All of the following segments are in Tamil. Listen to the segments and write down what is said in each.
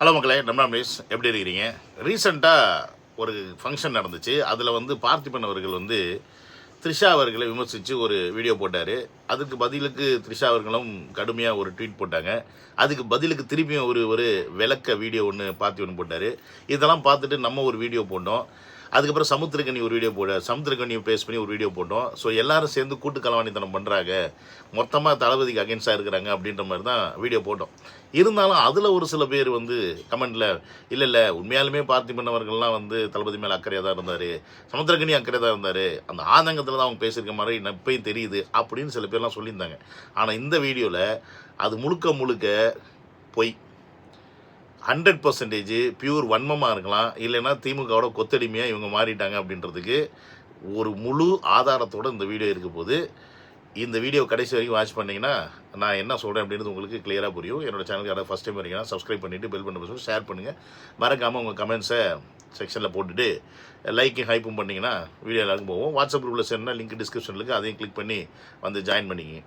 ஹலோ மக்களே, நம்ம மிஸ் எப்படி இருக்கிறீங்க? ரீசெண்டாக ஒரு ஃபங்க்ஷன் நடந்துச்சு. அதில் வந்து பார்த்திபன் அவர்கள் வந்து த்ரிஷா அவர்களை விமர்சித்து ஒரு வீடியோ போட்டார். அதுக்கு பதிலுக்கு த்ரிஷா அவர்களும் கடுமையாக ஒரு ட்வீட் போட்டாங்க. அதுக்கு பதிலுக்கு திருப்பியும் ஒரு ஒரு விளக்க வீடியோ ஒன்று பார்த்திபன் போட்டார். இதெல்லாம் பார்த்துட்டு நம்ம ஒரு வீடியோ போட்டோம். அதுக்கப்புறம் சமுத்திரக்கனி ஒரு வீடியோ சமுத்திரக்கனியை பேஸ் பண்ணி ஒரு வீடியோ போட்டோம். ஸோ எல்லோரும் சேர்ந்து கூட்டு களவாணித்தனம் பண்ணுறாங்க, மொத்தமாக தளபதிக்கு அகென்ஸ்டாக இருக்கிறாங்க அப்படின்ற மாதிரி தான் வீடியோ போட்டோம். இருந்தாலும் அதில் ஒரு சில பேர் வந்து கமெண்டில் இல்லை உண்மையாலுமே பார்த்திபன் அவர்கள்லாம் வந்து தளபதி மேலே அக்கறையாக தான் இருந்தார், சமுத்திரக்கனி அக்கறையாக தான் இருந்தார், அந்த ஆதங்கத்தில் தான் அவங்க பேசியிருக்க மாதிரி இப்பயும் தெரியுது அப்படின்னு சில பேர்லாம் சொல்லியிருந்தாங்க. ஆனால் இந்த வீடியோவில் அது முழுக்க முழுக்க பொய். 100% பியூர் வன்மமாக இருக்கலாம், இல்லைன்னா திமுகவோட கொத்தடிமையாக இவங்க மாறிட்டாங்க அப்படின்றதுக்கு ஒரு முழு ஆதாரத்தோடு இந்த வீடியோ இருக்க போது. இந்த வீடியோ கடைசி வரைக்கும் வாட்ச் பண்ணிங்கன்னா நான் என்ன சொல்கிறேன் அப்படின்றது உங்களுக்கு கிளியராக புரியும். என்னோடய சேனலுக்கு யாராவது ஃபஸ்ட் டைம் வரீங்கன்னா சப்ஸ்கிரைப் பண்ணிவிட்டு பெல் பண்ண சொல்லி ஷேர் பண்ணுங்கள். மறக்காமல் உங்கள் கமெண்ட்ஸை செக்ஷனில் போட்டுட்டு லைக்கும் ஹைப்பும் பண்ணிங்கன்னா வீடியோ எல்லாருக்கும் போவோம். வாட்ஸ்அப் குரூப்பில் சேர்னா லிங்க் டிஸ்கிரிப்ஷனில் இருக்குது, அதையும் கிளிக் பண்ணி வந்து ஜாயின் பண்ணிக்கிங்க.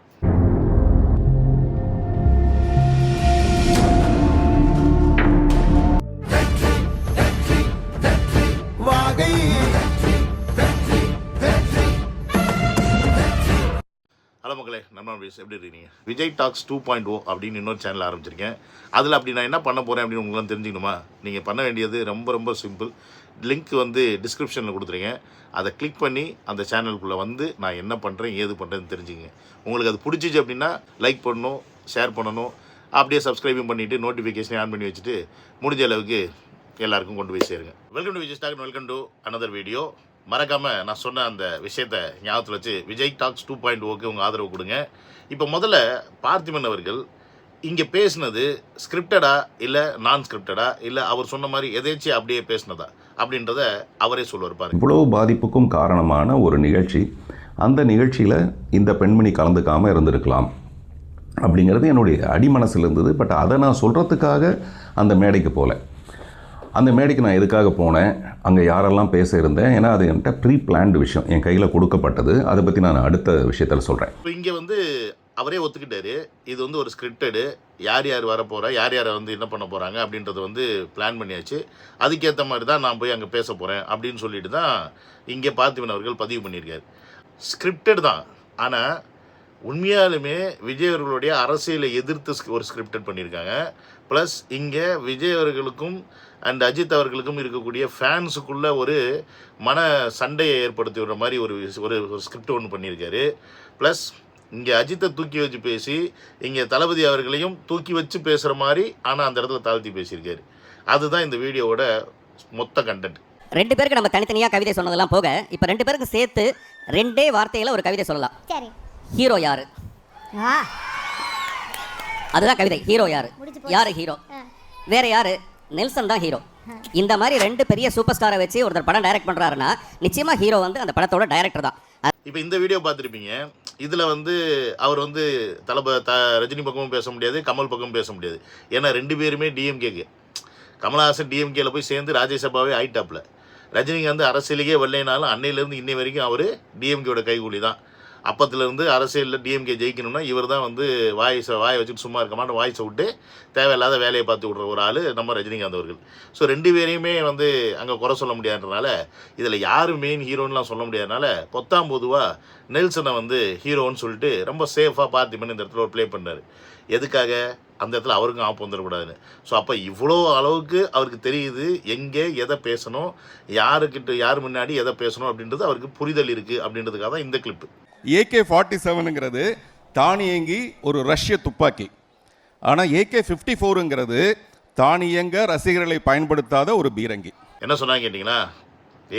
ஹலோ மக்களே, நம்ம எப்படி இருக்கீங்க? விஜய் டாக்ஸ் 2.0 அப்படின்னு இன்னொரு சேனல் ஆரம்பிச்சிருக்கேன். அதில் அப்படி நான் என்ன பண்ண போகிறேன் அப்படின்னு உங்களாம் தெரிஞ்சுக்கணுமா? நீங்கள் பண்ண வேண்டியது ரொம்ப சிம்பிள். லிங்க் வந்து டிஸ்கிரிப்ஷனில் கொடுத்துருக்கேன். அதை கிளிக் பண்ணி அந்த சேனலுக்குள்ளே வந்து நான் என்ன பண்ணுறேன் ஏது பண்ணுறேன்னு தெரிஞ்சுங்க. உங்களுக்கு அது பிடிச்சிச்சு அப்படின்னா லைக் பண்ணணும், ஷேர் பண்ணணும், அப்படியே சப்ஸ்கிரைபும் பண்ணிவிட்டு நோட்டிஃபிகேஷன் ஆன் பண்ணி வச்சுட்டு முடிஞ்ச அளவுக்கு எல்லாருக்கும் கொண்டு போய் சேருங்க. Welcome to Vijay talk, welcome to another video. மறக்காமல் நான் சொன்ன அந்த விஷயத்தை ஞாபகத்தில் வச்சு விஜய் டாக்ஸ் 2.0க்கு உங்கள் ஆதரவு கொடுங்க. இப்போ முதல்ல பார்த்திபன் அவர்கள் இங்கே பேசினது ஸ்கிரிப்டடா இல்லை நான் ஸ்கிரிப்டடா, இல்லை அவர் சொன்ன மாதிரி எதேச்சும் அப்படியே பேசினதா அப்படின்றத அவரே சொல்லுவார் பாருங்க. இவ்வளோ பாதிப்புக்கும் காரணமான ஒரு நிகழ்ச்சி, அந்த நிகழ்ச்சியில் இந்த பெண்மணி கலந்துக்காமல் இருந்திருக்கலாம் அப்படிங்கிறது என்னுடைய அடிமனசில் இருந்தது. பட் அதை நான் சொல்கிறதுக்காக அந்த மேடைக்கு போகல. அந்த மேடைக்கு நான் எதுக்காக போனேன், அங்கே யாரெல்லாம் பேச இருந்தேன், ஏன்னா அது என்கிட்ட ப்ரீ பிளான்டு விஷயம், என் கையில் கொடுக்கப்பட்டது. அதை பற்றி நான் அடுத்த விஷயத்தில் சொல்கிறேன். இப்போ இங்கே வந்து அவரே ஒத்துக்கிட்டாரு, இது வந்து ஒரு ஸ்கிரிப்டடு, யார் யார் வரப்போகிறா, யார் யாரை வந்து என்ன பண்ண போகிறாங்க அப்படின்றத வந்து பிளான் பண்ணியாச்சு, அதுக்கேற்ற மாதிரி தான் நான் போய் அங்கே பேச போகிறேன் அப்படின்னு சொல்லிட்டு தான் இங்கே பார்த்திபன் அவர்கள் பதிவு பண்ணியிருக்காரு. ஸ்கிரிப்டட் தான், ஆனால் உண்மையாலுமே விஜய் அவர்களுடைய அரசியலை எதிர்த்து ஒரு ஸ்கிரிப்டட் பண்ணியிருக்காங்க. ப்ளஸ் இங்கே விஜய் அவர்களுக்கும் அண்ட் அஜித் அவர்களுக்கும் இருக்கக்கூடிய ஃபேன்ஸுக்குள்ளே ஒரு மன சண்டையை ஏற்படுத்தி விடுற மாதிரி ஒரு ஸ்கிரிப்ட் ஒன்று பண்ணியிருக்காரு. ப்ளஸ் இங்கே அஜித்தை தூக்கி வச்சு பேசி இங்கே தளபதி அவர்களையும் தூக்கி வச்சு பேசுகிற மாதிரி, ஆனால் அந்த இடத்துல தாழ்த்தி பேசியிருக்காரு. அதுதான் இந்த வீடியோவோட மொத்த கண்டென்ட். ரெண்டு பேருக்கு நம்ம தனித்தனியாக கவிதை சொன்னதெல்லாம் போக இப்போ ரெண்டு பேருக்கு சேர்த்து ரெண்டே வார்த்தையில் ஒரு கவிதை சொல்லலாம். சரி, ஹீரோ யாரு? அதுதான் கவிதை. ஹீரோ யாரு? யாரு ஹீரோ? வேற யாரு? நெல்சன் தான் ஹீரோ. இந்த மாதிரி ரெண்டு பெரிய சூப்பர் ஸ்டாரை வச்சு ஒருத்தர் படம் டைரக்ட் பண்றாருன்னா நிச்சயமா ஹீரோ வந்து அந்த படத்தோட டைரக்டர் தான். இப்போ இந்த வீடியோ பார்த்துருப்பீங்க. இதில் வந்து அவர் வந்து ரஜினி பக்கமும் பேச முடியாது, கமல் பக்கமும் பேச முடியாது. ஏன்னா ரெண்டு பேருமே டிஎம்கேக்கு. கமல்ஹாசன் டிஎம்கேல போய் சேர்ந்து ராஜ்யசபாவே ஆயிட்டாப்ல. ரஜினிகாந்த் அரசியலுக்கே வரலைனாலும் அன்னையிலேருந்து இன்னை வரைக்கும் அவர் டிஎம்கேயோட கைகூலி தான். அப்பத்துலேருந்து அரசியலில் டிஎம்கே ஜெயிக்கணும்னா இவர் தான் வந்து வாயை வச்சுட்டு சும்மா இருக்க மாட்டோம், வாய்ஸை விட்டு தேவையில்லாத வேலையை பார்த்து விட்ற ஒரு ஆள் நம்ம ரஜினிகாந்த் அவர்கள். ஸோ ரெண்டு பேரையுமே வந்து அங்கே குறை சொல்ல முடியாதுன்றனால, இதில் யார் மெயின் ஹீரோன்லாம் சொல்ல முடியாதனால பொதுவாக நெல்சனை வந்து ஹீரோன்னு சொல்லிட்டு ரொம்ப சேஃபாக பார்த்திபன் இந்த இடத்துல ஒரு ப்ளே பண்ணார். எதுக்காக? அந்த இடத்துல அவருக்கும் ஆப்பு வந்துடக்கூடாதுன்னு. ஸோ அப்போ இவ்வளோ அளவுக்கு அவருக்கு தெரியுது எங்கே எதை பேசணும், யார் முன்னாடி எதை பேசணும் அப்படின்றது அவருக்கு புரிதல் இருக்குது அப்படின்றதுக்காக தான் இந்த கிளிப்பு. AK-47ங்கிறது தானியங்கி ஒரு ரஷ்ய துப்பாக்கி. ஆனால் AK-54ங்கிறது தானியங்க ரசிகர்களை பயன்படுத்தாத ஒரு பீரங்கி. என்ன சொன்னாங்க கேட்டிங்கன்னா,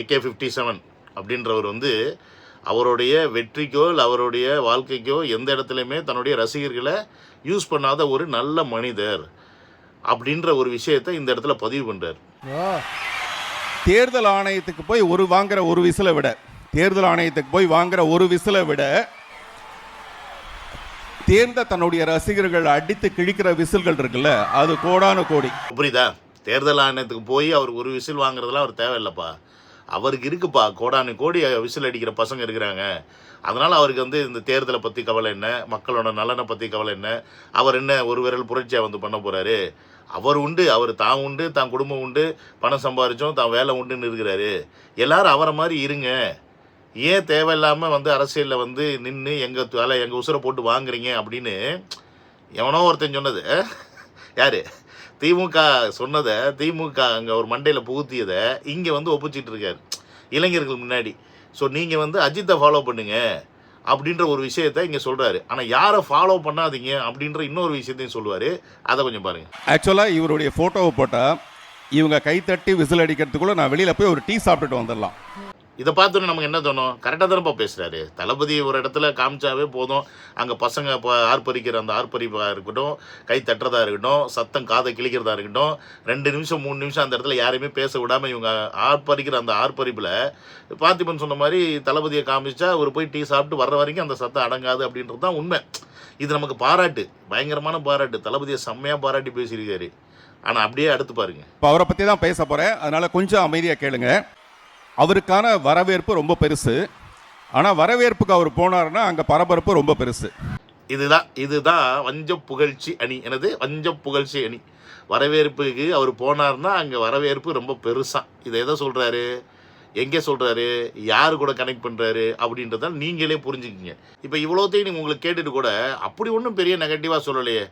AK-57 அப்படின்றவர் வந்து அவருடைய வெற்றிக்கோ இல்லை அவருடைய வாழ்க்கைக்கோ எந்த இடத்துலையுமே தன்னுடைய ரசிகர்களை யூஸ் பண்ணாத ஒரு நல்ல மனிதர் அப்படின்ற ஒரு விஷயத்தை இந்த இடத்துல பதிவு பண்ணுறார். தேர்தல் ஆணையத்துக்கு போய் வாங்குற ஒரு விசிலை விட தேர்ந்த தன்னுடைய ரசிகர்கள் அடித்து கிழிக்கிற விசில்கள் இருக்குல்ல, அது கோடான கோடி. புரியுதா? தேர்தல் ஆணையத்துக்கு போய் அவர் ஒரு விசில் வாங்குறதுலாம் அவர் தேவையில்லைப்பா. அவருக்கு இருக்குப்பா, கோடானு கோடி விசில் அடிக்கிற பசங்க இருக்கிறாங்க. அதனால் அவருக்கு வந்து இந்த தேர்தலை பற்றி கவலை என்ன, மக்களோட நலனை பற்றி கவலை என்ன, அவர் என்ன ஒரு விரல் புரட்சியாக வந்து பண்ண போகிறாரு அவர் உண்டு, அவர் தான் உண்டு, தான் குடும்பம் உண்டு, பணம் சம்பாதிச்சோம், தான் வேலை உண்டுன்னு இருக்கிறாரு. எல்லாரும் அவரை மாதிரி இருங்க. ஏன் தேவையில்லாமல் வந்து அரசியலில் வந்து நின்று எங்கள் உசுரை போட்டு வாங்குறீங்க அப்படின்னு எவனோ ஒருத்தன் சொன்னது. யார்? திமுக சொன்னதை, திமுக அங்கே ஒரு மண்டையில் புகுத்தியதை இங்கே வந்து ஒப்பிச்சிட்டு இருக்காரு இளைஞர்கள் முன்னாடி. ஸோ நீங்கள் வந்து அஜித்தை ஃபாலோ பண்ணுங்க அப்படின்ற ஒரு விஷயத்தை இங்கே சொல்கிறாரு. ஆனால் யாரை ஃபாலோ பண்ணாதீங்க அப்படின்ற இன்னொரு விஷயத்தையும் சொல்லுவார். அதை கொஞ்சம் பாருங்கள். ஆக்சுவலாக இவருடைய ஃபோட்டோவை போட்டால் இவங்க கைத்தட்டி விசில் அடிக்கிறதுக்குள்ளே நான் வெளியில் போய் ஒரு டீ சாப்பிட்டுட்டு வந்துடலாம். இதை பார்த்தோன்னே நமக்கு என்ன தோணும்? கரெக்டாக தானேப்பா பேசுகிறாரு. தளபதி ஒரு இடத்துல காமிச்சாவே போதும், அங்கே பசங்க இப்போ ஆர்ப்பரிக்கிற அந்த ஆர்ப்பரிப்பாக இருக்கட்டும், கை தட்டுறதா இருக்கட்டும், சத்தம் காதை கிழிக்கிறதா இருக்கட்டும், 2 நிமிஷம் 3 நிமிஷம் அந்த இடத்துல யாரையுமே பேச விடாமல் இவங்க ஆர்ப்பரிக்கிற அந்த ஆர்ப்பரிப்பில் பார்த்திபன் சொன்ன மாதிரி தளபதியை காமிச்சா அவர் போய் டீ சாப்பிட்டு வர்ற வரைக்கும் அந்த சத்தம் அடங்காது அப்படின்றது தான் உண்மை. இது நமக்கு பாராட்டு, பயங்கரமான பாராட்டு. தளபதியை செம்மையாக பாராட்டி பேசியிருக்காரு. ஆனால் அப்படியே அடுத்து பாருங்க. இப்போ அவரை பற்றி தான் பேச போகிறேன், அதனால் கொஞ்சம் அமைதியாக கேளுங்க. அவருக்கான வரவேற்பு ரொம்ப பெருசு, ஆனால் வரவேற்புக்கு அவர் போனார்னா அங்கே பரபரப்பு ரொம்ப பெருசு. இதுதான் வஞ்ச புகழ்ச்சி அணி. எனது வஞ்ச புகழ்ச்சி அணி. வரவேற்புக்கு அவர் போனார்னா அங்கே வரவேற்பு ரொம்ப பெருசாக. இதை எதை சொல்கிறாரு, எங்கே சொல்கிறாரு, யார் கூட கனெக்ட் பண்ணுறாரு அப்படின்றத நீங்களே புரிஞ்சுக்கிங்க. இப்போ இவ்வளோத்தையும் நீங்கள் உங்களுக்கு கேட்டுட்டு கூட அப்படி ஒன்றும் பெரிய நெகட்டிவாக சொல்லலையே.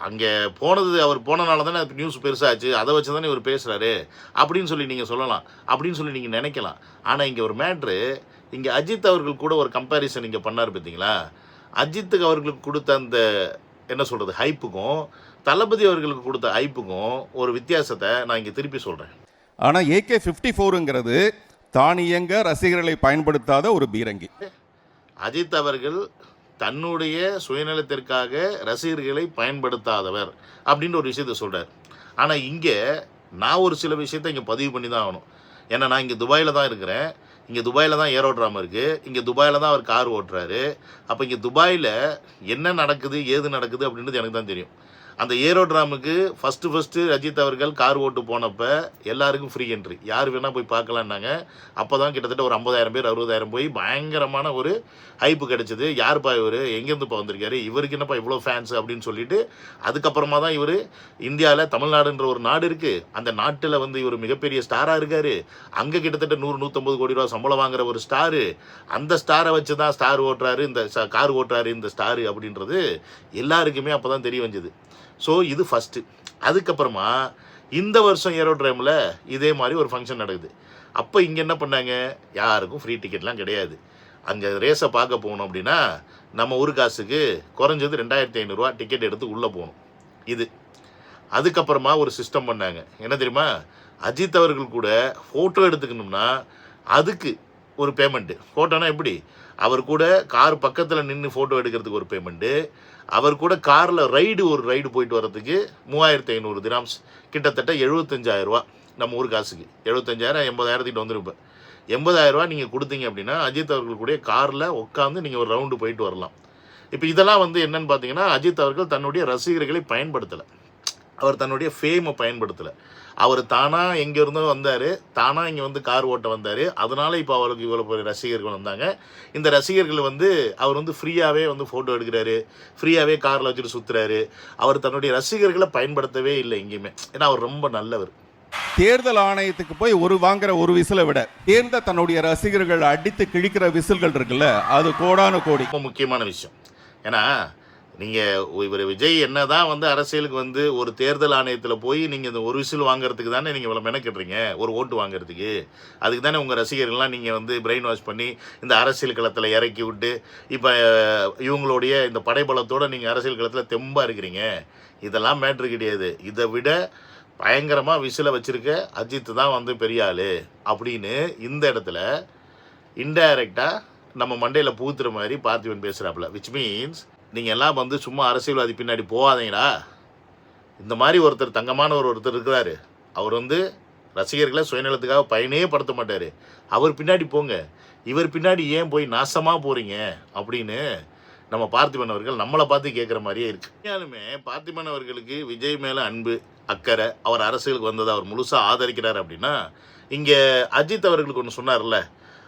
அங்கே போனது, அவர் போனனால தானே நியூஸ் பெருசாச்சு, அதை வச்சு தானே இவர் பேசுகிறாரு அப்படின்னு சொல்லி நீங்கள் சொல்லலாம், அப்படின்னு சொல்லி நீங்கள் நினைக்கலாம். ஆனால் இங்கே ஒரு மேட்ரு, இங்கே அஜித் அவர்கள் கூட ஒரு கம்பேரிசன் இங்கே பண்ணார் பார்த்தீங்களா? அஜித்துக்கு அவர்களுக்கு கொடுத்த அந்த என்ன சொல்கிறது ஹைப்புக்கும் தளபதி அவர்களுக்கு கொடுத்த ஹைப்புக்கும் ஒரு வித்தியாசத்தை நான் இங்கே திருப்பி சொல்கிறேன். ஆனால் AK-54ங்கிறது தானியங்க ரசிகர்களை பயன்படுத்தாத ஒரு பீரங்கி. அஜித் அவர்கள் தன்னுடைய சுயநலத்திற்காக ரசிகர்களை பயன்படுத்தாதவர் அப்படின்ற ஒரு விஷயத்த சொல்கிறார். ஆனால் இங்கே நான் ஒரு சில விஷயத்தை இங்கே பதிவு பண்ணி தான் ஆகணும். ஏன்னா நான் இங்கே துபாயில் தான் இருக்கிறேன். இங்கே துபாயில் தான் ஏரோட்ராமா இருக்குது. இங்கே துபாயில் தான் அவர் கார் ஓட்டுறாரு. அப்போ இங்கே துபாயில் என்ன நடக்குது, ஏது நடக்குது அப்படின்றது எனக்கு தான் தெரியும். அந்த ஏரோட்ராமுக்கு ஃபஸ்ட்டு அஜித் அவர்கள் கார் ஓட்டு போனப்போ எல்லாருக்கும் ஃப்ரீ என்ட்ரி, யார் வேணால் போய் பார்க்கலான்னாங்க. அப்போ தான் கிட்டத்தட்ட ஒரு 50,000 பேர் 60,000 போய் பயங்கரமான ஒரு ஹைப்பு கிடச்சிது. யாருப்பா இவர், எங்கேருந்துப்பா வந்திருக்காரு, இவருக்கு என்னப்பா இவ்வளோ ஃபேன்ஸ் அப்படின்னு சொல்லிட்டு அதுக்கப்புறமா தான் இவர் இந்தியாவில் தமிழ்நாடுன்ற ஒரு நாடு இருக்குது, அந்த நாட்டில் வந்து இவர் மிகப்பெரிய ஸ்டாராக இருக்கார். அங்கே கிட்டத்தட்ட 100-150 கோடி ரூபா சம்பளம் வாங்குற ஒரு ஸ்டாரு. அந்த ஸ்டாரை வச்சு தான் ஸ்டார் ஓட்டுறாரு, இந்த கார் ஓட்டுறாரு இந்த ஸ்டாரு அப்படின்றது எல்லாருக்குமே அப்போ தான் தெரிய வந்தது. ஸோ இது ஃபஸ்ட்டு. அதுக்கப்புறமா இந்த வருஷம் ஏரோட்ராமில் இதே மாதிரி ஒரு ஃபங்க்ஷன் நடக்குது. அப்போ இங்கே என்ன பண்ணாங்க, யாருக்கும் ஃப்ரீ டிக்கெட்லாம் கிடையாது. அங்கே ரேஸை பார்க்க போகணும் அப்படின்னா நம்ம ஊர் காசுக்கு குறைஞ்சது 2,500 டிக்கெட் எடுத்து உள்ளே போகணும். இது அதுக்கப்புறமா ஒரு சிஸ்டம் பண்ணாங்க. என்ன தெரியுமா, அஜித் அவர்கள் கூட ஃபோட்டோ எடுத்துக்கணும்னா அதுக்கு ஒரு பேமெண்ட்டு. ஃபோட்டோனா எப்படி, அவர் கூட கார் பக்கத்தில் நின்று ஃபோட்டோ எடுக்கிறதுக்கு ஒரு பேமெண்ட்டு, அவர் கூட காரில் ஒரு ரைடு போயிட்டு வர்றதுக்கு 3,500 திராம்ஸ், கிட்டத்தட்ட 75,000 நம்ம ஊர் காசுக்கு. 75,000 80,000 வந்துருப்பேன். 80,000 நீங்கள் கொடுத்தீங்க அப்படின்னா அஜித் அவர்கள் கூட காரில் உட்காந்து நீங்கள் ஒரு ரவுண்டு போயிட்டு வரலாம். இப்போ இதெல்லாம் வந்து என்னன்னு பார்த்தீங்கன்னா, அஜித் அவர்கள் தன்னுடைய ரசிகர்களை பயன்படுத்தலை, அவர் தன்னுடைய ஃபேமை பயன்படுத்தலை. அவர் தானாக எங்கேருந்தோ வந்தார், தானாக இங்கே வந்து கார் ஓட்ட வந்தார். அதனால் இப்போ அவருக்கு இவ்வளோ பெரிய ரசிகர்கள் வந்தாங்க. இந்த ரசிகர்கள் வந்து அவர் வந்து ஃப்ரீயாகவே வந்து ஃபோட்டோ எடுக்கிறாரு, ஃப்ரீயாகவே காரில் வச்சுட்டு சுற்றுறாரு. அவர் தன்னுடைய ரசிகர்களை பயன்படுத்தவே இல்லை எங்கேயுமே. ஏன்னா அவர் ரொம்ப நல்லவர். தேர்தல் ஆணையத்துக்கு போய் வாங்குற ஒரு விசிலை விட தேர்ந்த தன்னுடைய ரசிகர்கள் அடித்து கிழிக்கிற விசில்கள் இருக்குல்ல, அது கோடான கோடி. ரொம்ப முக்கியமான விஷயம். ஏன்னா நீங்கள் இவர் விஜய் என்ன தான் வந்து அரசியலுக்கு வந்து ஒரு தேர்தல் ஆணையத்தில் போய் நீங்கள் இந்த ஒரு விசில் வாங்குறதுக்கு தானே நீங்கள் இவ்வளோ மெனக்கிடுறீங்க, ஒரு ஓட்டு வாங்குறதுக்கு. அதுக்கு தானே உங்கள் ரசிகர்கள்லாம் நீங்கள் வந்து பிரெயின் வாஷ் பண்ணி இந்த அரசியல் களத்தில் இறக்கி விட்டு இப்போ இவங்களுடைய இந்த படைபலத்தோடு நீங்கள் அரசியல் களத்தில் தெம்பாக இருக்கிறீங்க. இதெல்லாம் மேட்ரு கிடையாது. இதை விட பயங்கரமாக விசிலை வச்சுருக்க அஜித் தான் வந்து பெரிய ஆள் அப்படின்னு இந்த இடத்துல இன்டைரக்டாக நம்ம மண்டையில் பூத்துற மாதிரி பார்த்திபன் பேசுகிறாப்புல. விச் மீன்ஸ் நீங்கள் எல்லாம் வந்து சும்மா அரசியல்வாதி பின்னாடி போகாதீங்களா. இந்த மாதிரி ஒருத்தர் தங்கமான ஒருத்தர் இருக்கிறாரு, அவர் வந்து ரசிகர்களை சுயநலத்துக்காக பயனே படுத்த மாட்டார். அவர் பின்னாடி போங்க, இவர் பின்னாடி ஏன் போய் நாசமாக போகிறீங்க அப்படின்னு நம்ம பார்த்திபன் அவர்கள் நம்மளை பார்த்து கேட்குற மாதிரியே இருக்குது. உண்மையாலுமே பார்த்திபன் அவர்களுக்கு விஜய் மேலே அன்பு அக்கறை, அவர் அரசியலுக்கு வந்ததை அவர் முழுசாக ஆதரிக்கிறார் அப்படின்னா, இங்கே அஜித் அவர்களுக்கு ஒன்று சொன்னார்ல,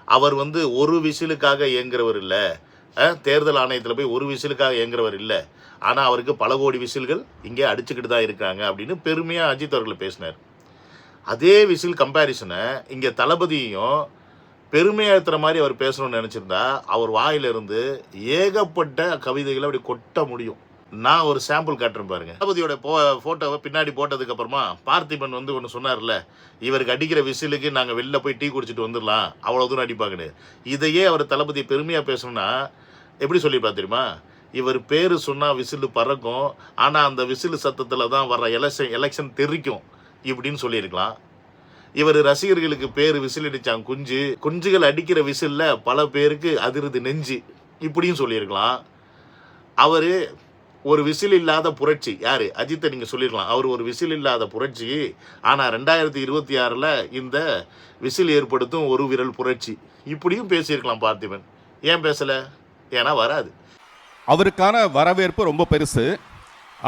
அவர் வந்து ஒரு விசிலுக்காக இயங்குறவர் இல்லை, தேர்தல் ஆணையத்தில் போய் ஒரு விசிலுக்காக இயங்குறவர் இல்லை, ஆனால் அவருக்கு பல கோடி விசில்கள் இங்கே அடிச்சுக்கிட்டு தான் இருக்காங்க அப்படின்னு பெருமையாக அஜித் அவர்கள் பேசினார். அதே விசில் கம்பேரிசனை இங்கே தளபதியும் பெருமையாக ஏற்றுற மாதிரி அவர் பேசணும்னு நினச்சிருந்தா அவர் வாயிலிருந்து ஏகப்பட்ட கவிதைகளை அப்படி கொட்ட முடியும். நான் ஒரு சாம்பிள் காட்டுறேன் பாருங்க. தளபதியோட ஃபோட்டோவை பின்னாடி போட்டதுக்கு அப்புறமா பார்த்திபன் வந்து ஒன்று சொன்னார்ல, இவருக்கு அடிக்கிற விசிலுக்கு நாங்கள் வெளில போய் டீ குடிச்சிட்டு வந்துடலாம், அவ்வளோ தூரம் அடிப்பாங்கன்னு. இதையே அவர் தளபதி பெருமையாக பேசணும்னா எப்படி சொல்லியிருப்பா தெரியுமா? இவர் பேர் சொன்னால் விசிலு பறக்கும், ஆனால் அந்த விசிலு சத்தத்தில் தான் வர எலெக்ஷன் தெரிக்கும் இப்படின்னு சொல்லியிருக்கலாம். இவர் ரசிகர்களுக்கு பேர் விசில் அடிச்சாங்க குஞ்சுகள் அடிக்கிற விசில்ல பல பேருக்கு அதிருது நெஞ்சு இப்படியும் சொல்லியிருக்கலாம். அவர் ஒரு விசில் இல்லாத புரட்சி. யாரு? அஜித்தை நீங்க சொல்லிருக்கலாம், அவர் ஒரு விசில் இல்லாத புரட்சி, ஆனா 2026 இந்த விசில் ஏற்படுத்தும் ஒரு விரல் புரட்சி இப்படியும் பேசியிருக்கலாம் பார்த்திபன். ஏன் பேசல? ஏன்னா வராது. அவருக்கான வரவேற்பு ரொம்ப பெருசு,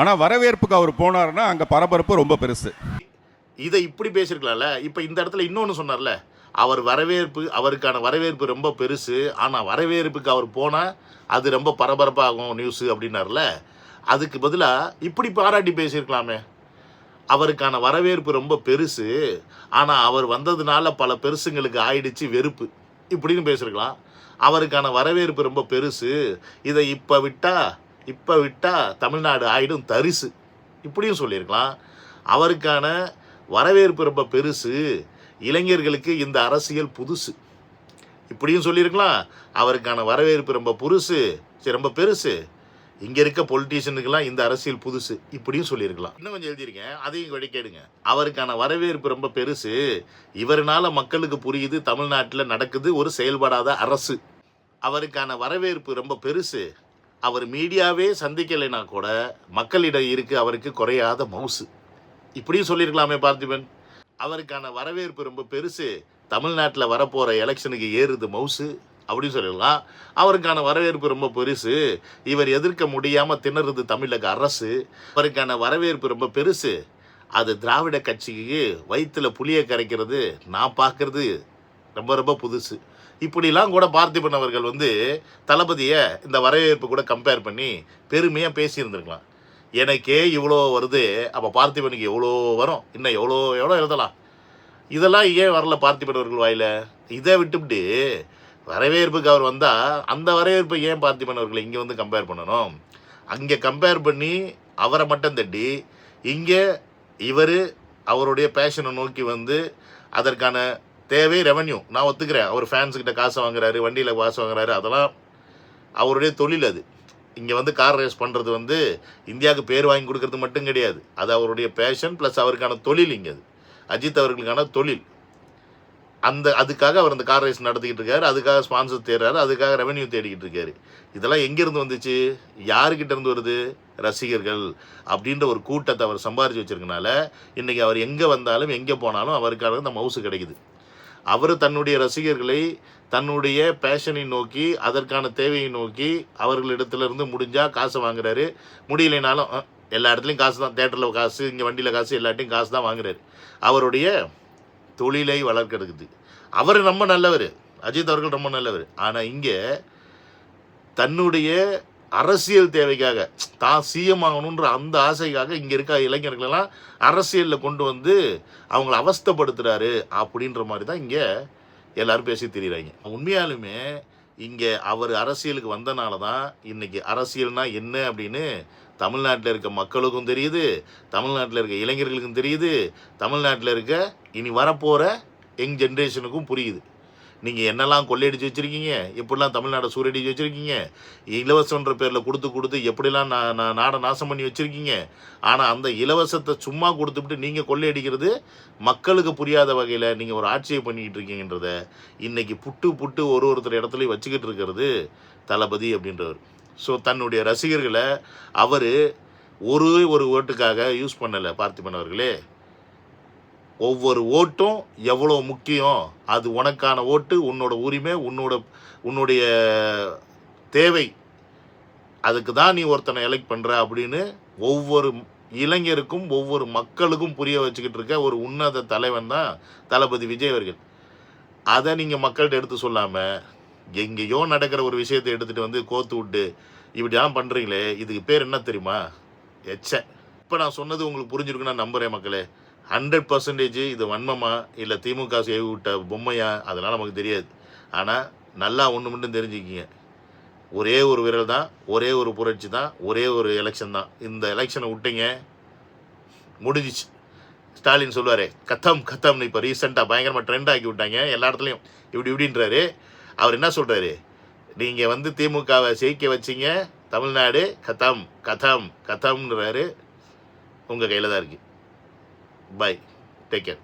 ஆனால் வரவேற்புக்கு அவர் போனாருன்னா அங்கே பரபரப்பு ரொம்ப பெருசு. இதை இப்படி பேசியிருக்கலாம்ல. இப்போ இந்த இடத்துல இன்னொன்று சொன்னார்ல, அவருக்கான வரவேற்பு ரொம்ப பெருசு, ஆனால் வரவேற்புக்கு அவர் போனால் அது ரொம்ப பரபரப்பாகும் நியூஸு அப்படின்னார்ல. அதுக்கு பதிலாக இப்படி பாராட்டி பேசியிருக்கலாமே, அவருக்கான வரவேற்பு ரொம்ப பெருசு, ஆனால் அவர் வந்ததுனால பல பெருசுங்களுக்கு ஆயிடுச்சு வெறுப்பு இப்படின்னு பேசியிருக்கலாம். அவருக்கான வரவேற்பு ரொம்ப பெருசு, இதை இப்போ விட்டா தமிழ்நாடு ஆயிடும் தரிசு இப்படியும் சொல்லியிருக்கலாம். அவருக்கான வரவேற்பு ரொம்ப பெருசு, இளைஞர்களுக்கு இந்த அரசியல் புதுசு இப்படியும் சொல்லியிருக்கலாம். அவருக்கான வரவேற்பு ரொம்ப பெருசு, இங்கே இருக்க பொலிட்டீஷியனுக்கெல்லாம் இந்த அரசியல் புதுசு இப்படியும் சொல்லியிருக்கலாம். இன்னும் கொஞ்சம் எழுதியிருக்கேன், அதையும் வழி கேடுங்க. அவருக்கான வரவேற்பு ரொம்ப பெருசு, இவருனால மக்களுக்கு புரியுது தமிழ்நாட்டில் நடக்குது ஒரு செயல்படாத அரசு. அவருக்கான வரவேற்பு ரொம்ப பெருசு, அவர் மீடியாவே சந்திக்கலைன்னா கூட மக்களிடம் இருக்கு அவருக்கு குறையாத மவுசு இப்படியும் சொல்லியிருக்கலாமே பார்த்திபன். அவருக்கான வரவேற்பு ரொம்ப பெருசு, தமிழ்நாட்டில் வரப்போகிற எலெக்ஷனுக்கு ஏறுது மவுசு அப்படின்னு சொல்லிடலாம். அவருக்கான வரவேற்பு ரொம்ப பெருசு, இவர் எதிர்க்க முடியாமல் திணறுது தமிழக அரசு. அவருக்கான வரவேற்பு ரொம்ப பெருசு, அது திராவிட கட்சிக்கு வயிற்றுல புளியை கரைக்கிறது நான் பார்க்கறது ரொம்ப ரொம்ப புதுசு இப்படிலாம் கூட பார்த்திபன் அவர்கள் வந்து தளபதியை இந்த வரவேற்பு கூட கம்பேர் பண்ணி பெருமையாக பேசியிருந்துருக்கலாம். எனக்கே இவ்வளோ வருது, அப்போ பார்த்திபனுக்கு எவ்வளோ வரும், இன்னும் எவ்வளோ எழுதலாம். இதெல்லாம் ஏன் வரல பார்த்திபன் அவர்கள் வாயில? இதை விட்டுவிட்டு வரவேற்புக்கு அவர் வந்தால் அந்த வரவேற்பை ஏன் பார்த்திபன் அவர்களை இங்கே வந்து கம்பேர் பண்ணணும்? அங்கே கம்பேர் பண்ணி அவரை மட்டும் தட்டி இங்கே இவர் அவருடைய பேஷனை நோக்கி வந்து அதற்கான தேவை ரெவன்யூ நான் ஒத்துக்கிறேன். அவர் ஃபேன்ஸுக்கிட்ட காசு வாங்குறாரு, வண்டியில் காசு வாங்குறாரு, அதெல்லாம் அவருடைய தொழில். அது இங்கே வந்து கார் ரேஸ் பண்ணுறது வந்து இந்தியாவுக்கு பேர் வாங்கி கொடுக்கறது மட்டும் கிடையாது, அது அவருடைய பேஷன் ப்ளஸ் அவருக்கான தொழில். இங்கே அது அஜித் அவர்களுக்கான தொழில். அதுக்காக அவர் அந்த கார் ரேஸ் நடத்திக்கிட்டு இருக்காரு, அதுக்காக ஸ்பான்சர் தேடுறாரு, அதுக்காக ரெவன்யூ தேடிக்கிட்டு இருக்காரு. இதெல்லாம் எங்கேருந்து வந்துச்சு? யாருக்கிட்ட இருந்து வருது? ரசிகர்கள் அப்படின்ற ஒரு கூட்டத்தை அவர் சம்பாரிச்சு வச்சிருக்கனால இன்றைக்கி அவர் எங்கே வந்தாலும் எங்கே போனாலும் அவருக்கான அந்த மவுசு கிடைக்குது. அவர் தன்னுடைய ரசிகர்களை தன்னுடைய பேஷனை நோக்கி அதற்கான தேவையை நோக்கி அவர்களிடத்துலேருந்து முடிஞ்சால் காசை வாங்குறாரு, முடியலைனாலும் எல்லா இடத்துலையும் காசு தான், தேட்டரில் காசு, இங்கே வண்டியில் காசு, எல்லாட்டையும் காசு தான் வாங்குறாரு. அவருடைய தொழிலை வளர்க்கறதுக்கு அவர் ரொம்ப நல்லவர், அஜித் அவர்கள் ரொம்ப நல்லவர். ஆனால் இங்கே தன்னுடைய அரசியல் தேவைக்காக தான் சிஎம் ஆகணுன்ற அந்த ஆசைக்காக இங்கே இருக்க இளைஞர்களெல்லாம் அரசியலில் கொண்டு வந்து அவங்கள அவஸ்தைப்படுத்துகிறாரு அப்படின்ற மாதிரி தான் இங்கே எல்லாரும் பேசி தெரியுறாங்க. உண்மையாலுமே இங்கே அவர் அரசியலுக்கு வந்தனால தான் இன்றைக்கி அரசியல்னா என்ன அப்படின்னு தமிழ்நாட்டில் இருக்க மக்களுக்கும் தெரியுது, தமிழ்நாட்டில் இருக்க இளைஞர்களுக்கும் தெரியுது, தமிழ்நாட்டில் இருக்க இனி வரப்போகிற யங் ஜென்ரேஷனுக்கும் புரியுது. நீங்கள் என்னெல்லாம் கொள்ளையடிச்சு வச்சுருக்கீங்க, எப்படிலாம் தமிழ்நாடை சூறடிச்சு வச்சுருக்கீங்க, இலவசன்ற பேரில் கொடுத்து எப்படிலாம் நாடை நாசம் பண்ணி வச்சுருக்கீங்க. ஆனால் அந்த இலவசத்தை சும்மா கொடுத்துவிட்டு நீங்கள் கொள்ளையடிக்கிறது மக்களுக்கு புரியாத வகையில் நீங்கள் ஒரு ஆட்சியை பண்ணிக்கிட்டு இருக்கீங்கன்றத இன்றைக்கி புட்டு ஒருத்தர் இடத்துலையும் வச்சுக்கிட்டு இருக்கிறது தளபதி அப்படின்றவர். ஸோ தன்னுடைய ரசிகர்களை அவர் ஒரு ஓட்டுக்காக யூஸ் பண்ணலை பார்த்திபன் அவர்களே. ஒவ்வொரு ஓட்டும் எவ்வளோ முக்கியம், அது உனக்கான ஓட்டு, உன்னோட உரிமை, உன்னுடைய தேவை, அதுக்கு தான் நீ ஒருத்தனை எலெக்ட் பண்ணுற அப்படின்னு ஒவ்வொரு இளைஞருக்கும் ஒவ்வொரு மக்களுக்கும் புரிய வச்சுக்கிட்டு இருக்க ஒரு உன்னத தலைவன் தான் தளபதி விஜய் அவர்கள். அதை நீங்கள் மக்கள்கிட்ட எடுத்து சொல்லாமல் எங்கேயோ நடக்கிற ஒரு விஷயத்தை எடுத்துகிட்டு வந்து கோத்து விட்டு இப்படிலாம் பண்ணுறீங்களே, இதுக்கு பேர் என்ன தெரியுமா? இப்போ நான் சொன்னது உங்களுக்கு புரிஞ்சிருக்குன்னு நான் நம்புகிறேன் மக்களே. 100% இது வன்மமா இல்லை திமுக ஏவி விட்ட பொம்மையா அதெல்லாம் நமக்கு தெரியாது. ஆனால் நல்லா ஒன்று மட்டும் தெரிஞ்சுக்கிங்க, ஒரே ஒரு விரல் தான், ஒரே ஒரு புரட்சி தான், ஒரே ஒரு எலெக்ஷன் தான். இந்த எலெக்ஷனை விட்டீங்க முடிஞ்சிச்சு. ஸ்டாலின் சொல்லுவார் கத்தம் கத்தம்னு. இப்போ ரீசெண்டாக பயங்கரமாக ட்ரெண்ட் ஆக்கி விட்டாங்க எல்லா இடத்துலையும் இப்படின்றாரு. அவர் என்ன சொல்கிறாரு, நீங்கள் வந்து திமுகவை ஜெயிக்க வச்சிங்க, தமிழ்நாடு கதம் கதம் கதம்ன்றாரு. உங்கள் கையில் தான் இருக்குது. Bye, take care.